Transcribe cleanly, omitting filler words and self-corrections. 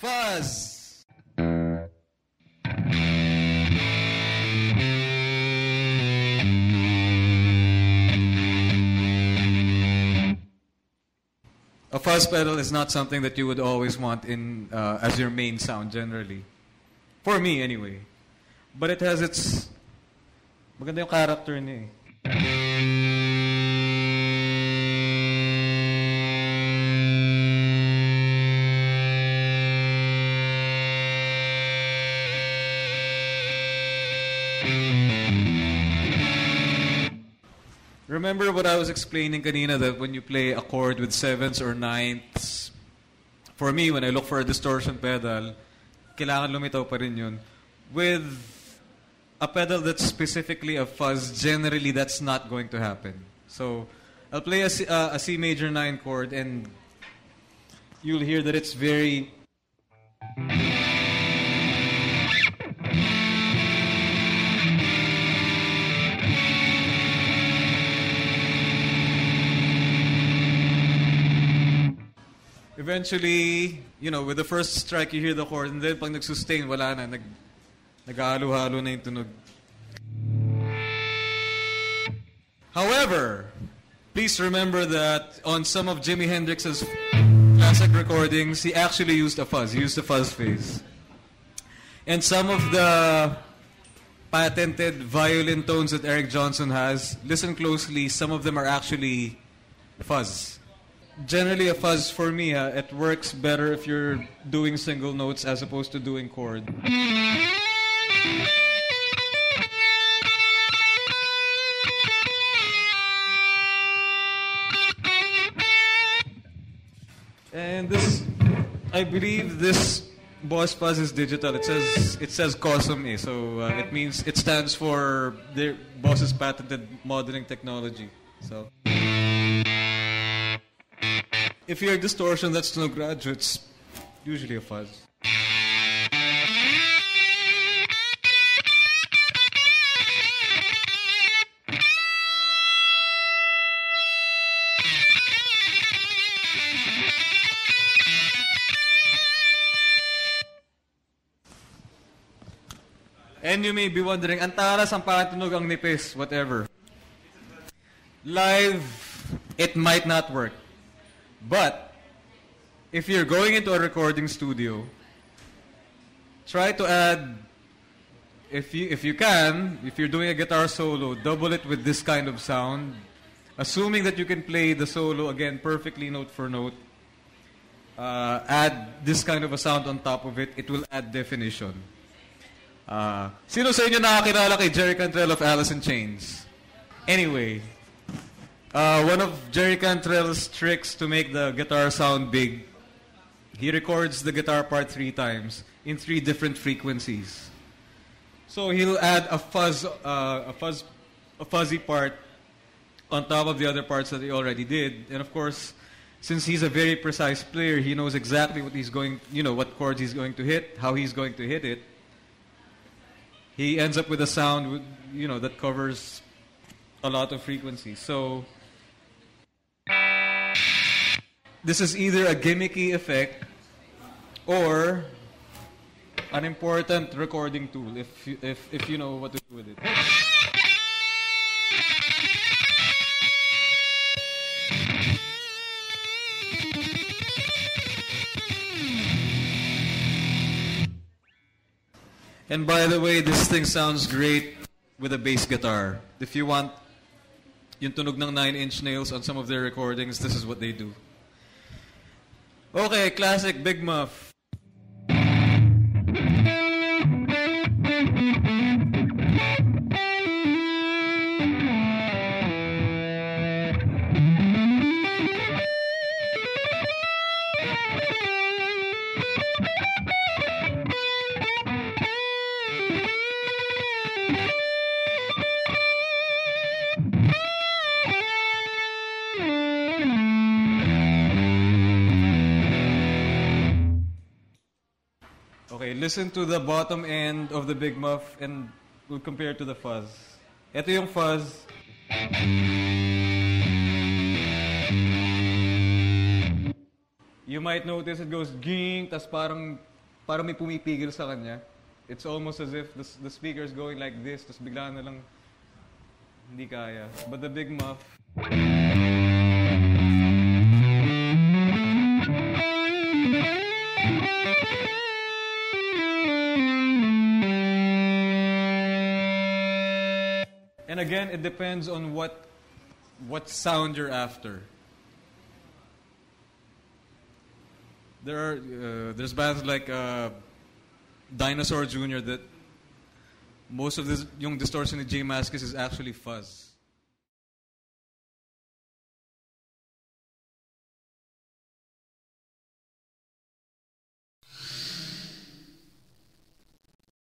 Fuzz. A fuzz pedal is not something that you would always want in as your main sound generally. For me, anyway. But it has its... Maganda yung character niya eh. Remember what I was explaining kanina, that when you play a chord with sevenths or ninths, for me, when I look for a distortion pedal, kailangan lumitaw pa rin yun. With a pedal that's specifically a fuzz, generally that's not going to happen. So I'll play a C major 9 chord and you'll hear that it's very... Eventually, you know, with the first strike, you hear the chord, and then pag nag-sustain, wala na. Nag-halo-halo na yung tunog. However, please remember that on some of Jimi Hendrix's classic recordings, he actually used a fuzz. He used a fuzz phase. And some of the patented violin tones that Eric Johnson has, listen closely, some of them are actually fuzz. Generally, a fuzz for me, it works better if you're doing single notes as opposed to doing chord. And this, I believe this Boss Fuzz is digital. It says COSM A, so it means it stands for their Boss's patented modeling technology. So. If you're a distortion that's no graduates, usually a fuzz. And you may be wondering, ang taras, ang pakatunog, ang nipis, whatever. Live, it might not work. But if you're going into a recording studio, try to add, if you can, if you're doing a guitar solo, double it with this kind of sound. Assuming that you can play the solo again perfectly note for note, add this kind of a sound on top of it, it will add definition. Sino sa inyo nakakilala kay Jerry Cantrell of Alice in Chains? Anyway, one of Jerry Cantrell's tricks to make the guitar sound big, he records the guitar part 3 times in 3 different frequencies. So he'll add a fuzzy part on top of the other parts that he already did. And of course, since he's a very precise player, he knows exactly what he's going, what chords he's going to hit, how he's going to hit it. He ends up with a sound, that covers a lot of frequencies. So this is either a gimmicky effect or an important recording tool if you know what to do with it. And by the way, this thing sounds great with a bass guitar. If you want yung tunog ng 9-inch nails on some of their recordings, this is what they do. Okay, classic Big Muff. Okay, listen to the bottom end of the Big Muff and we'll compare it to the fuzz. Ito yung fuzz. You might notice it goes ging, tas parang parang may pumipigil sa kanya. It's almost as if the speaker is going like this, tapos bigla na lang hindi kaya. But the big muff, and again, it depends on what sound you're after. There's bands like Dinosaur Jr. that most of this yung distortion ni J Mascis is actually fuzz.